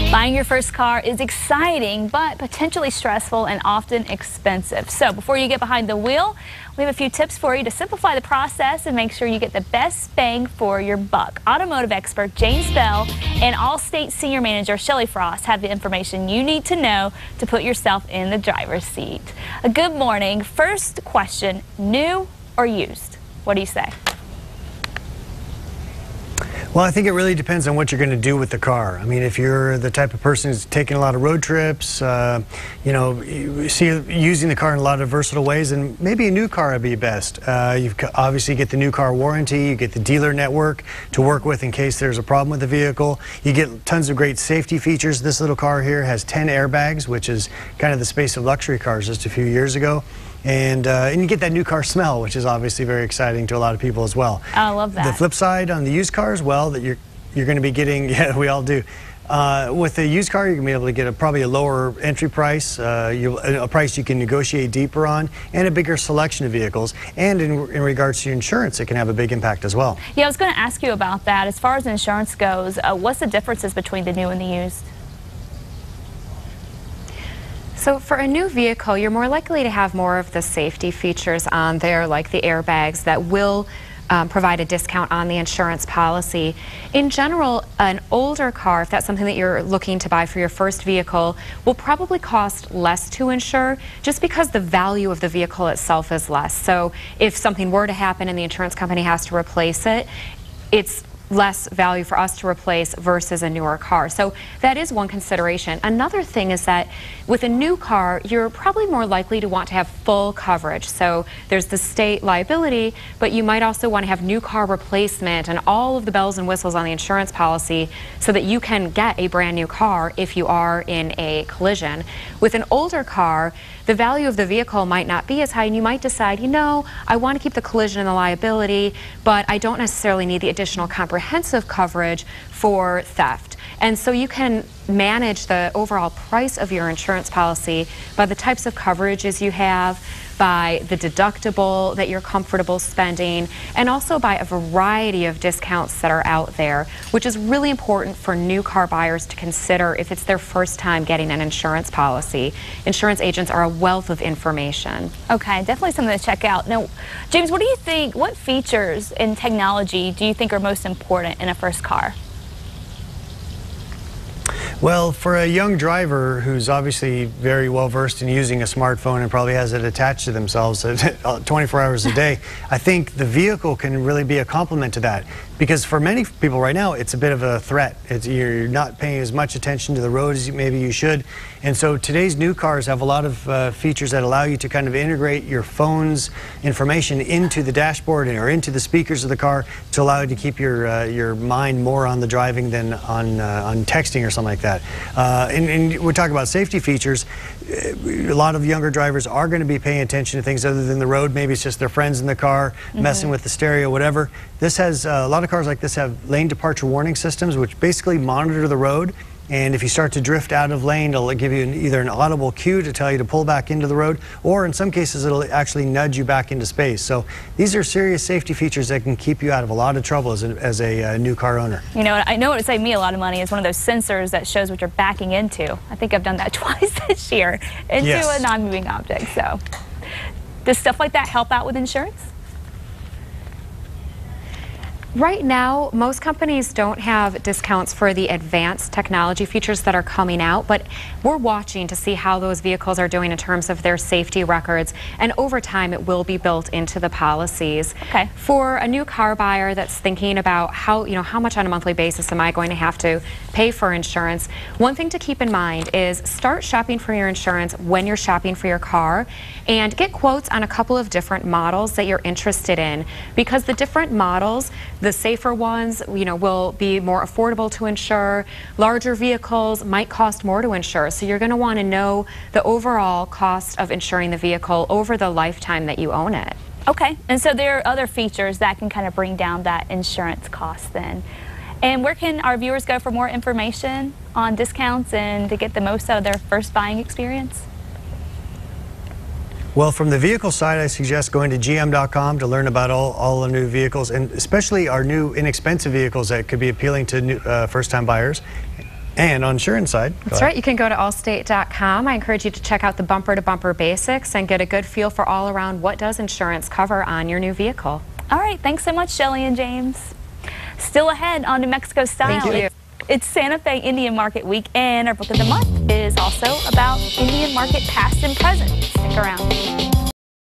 Buying your first car is exciting, but potentially stressful and often expensive. So before you get behind the wheel, we have a few tips for you to simplify the process and make sure you get the best bang for your buck. Automotive expert James Bell and Allstate Senior Manager Shelley Frost have the information you need to know to put yourself in the driver's seat. Good morning. First question, new or used? What do you say? Well, I think it really depends on what you're going to do with the car. I mean, if you're the type of person who's taking a lot of road trips, you see using the car in a lot of versatile ways, and maybe a new car would be best. You obviously get the new car warranty, you get the dealer network to work with in case there's a problem with the vehicle. You get tons of great safety features. This little car here has 10 airbags, which is kind of the space of luxury cars just a few years ago. And you get that new car smell, which is obviously very exciting to a lot of people as well. I love that. The flip side on the used cars, well, that you're going to be getting, yeah, we all do. With the used car, you're going to be able to get probably a lower entry price, a price you can negotiate deeper on, and a bigger selection of vehicles. And in regards to your insurance, it can have a big impact as well. Yeah, I was going to ask you about that. As far as insurance goes, what's the differences between the new and the used? So for a new vehicle, you're more likely to have more of the safety features on there, like the airbags that will provide a discount on the insurance policy. In general, an older car, if that's something that you're looking to buy for your first vehicle, will probably cost less to insure just because the value of the vehicle itself is less. So if something were to happen and the insurance company has to replace it, it's less value for us to replace versus a newer car. So that is one consideration. Another thing is that with a new car, you're probably more likely to want to have full coverage. So there's the state liability, but you might also want to have new car replacement and all of the bells and whistles on the insurance policy so that you can get a brand new car if you are in a collision. With an older car, the value of the vehicle might not be as high, and you might decide, you know, I want to keep the collision and the liability, but I don't necessarily need the additional comprehensive coverage for theft. And so you can manage the overall price of your insurance policy by the types of coverages you have, by the deductible that you're comfortable spending, and also by a variety of discounts that are out there, which is really important for new car buyers to consider if it's their first time getting an insurance policy. Insurance agents are a wealth of information. Okay, definitely something to check out. Now, James, what do you think, what features in technology do you think are most important in a first car? Well, for a young driver who's obviously very well versed in using a smartphone and probably has it attached to themselves 24 hours a day, I think the vehicle can really be a complement to that. Because for many people right now, it's a bit of a threat. You're not paying as much attention to the road as maybe you should. And so today's new cars have a lot of features that allow you to kind of integrate your phone's information into the dashboard or into the speakers of the car to allow you to keep your mind more on the driving than on texting or something like that. And we're talking about safety features. A lot of younger drivers are going to be paying attention to things other than the road. Maybe it's just their friends in the car, messing with the stereo, whatever. This has, a lot of cars like this have lane departure warning systems, which basically monitor the road. And if you start to drift out of lane, it'll give you either an audible cue to tell you to pull back into the road, or in some cases, it'll actually nudge you back into space. So these are serious safety features that can keep you out of a lot of trouble as a new car owner. You know, I know what would save me a lot of money is one of those sensors that shows what you're backing into. I think I've done that twice this year into a non-moving object. So does stuff like that help out with insurance? Right now, most companies don't have discounts for the advanced technology features that are coming out, but we're watching to see how those vehicles are doing in terms of their safety records, and over time it will be built into the policies. Okay. For a new car buyer that's thinking about how much on a monthly basis am I going to have to pay for insurance, one thing to keep in mind is start shopping for your insurance when you're shopping for your car, and get quotes on a couple of different models that you're interested in, because the different models, the safer ones, will be more affordable to insure. Larger vehicles might cost more to insure, so you're going to want to know the overall cost of insuring the vehicle over the lifetime that you own it. Okay, and so there are other features that can kind of bring down that insurance cost then. And where can our viewers go for more information on discounts and to get the most out of their first buying experience? Well, from the vehicle side, I suggest going to gm.com to learn about all the new vehicles, and especially our new inexpensive vehicles that could be appealing to new, first-time buyers. And on insurance side, that's right. You can go to allstate.com. I encourage you to check out the bumper-to-bumper basics and get a good feel for all around what does insurance cover on your new vehicle. All right, thanks so much, Shelley and James. Still ahead on New Mexico Style. Thank you. It's Santa Fe Indian Market Week, and our book of the month is also about Indian Market past and present. Stick around.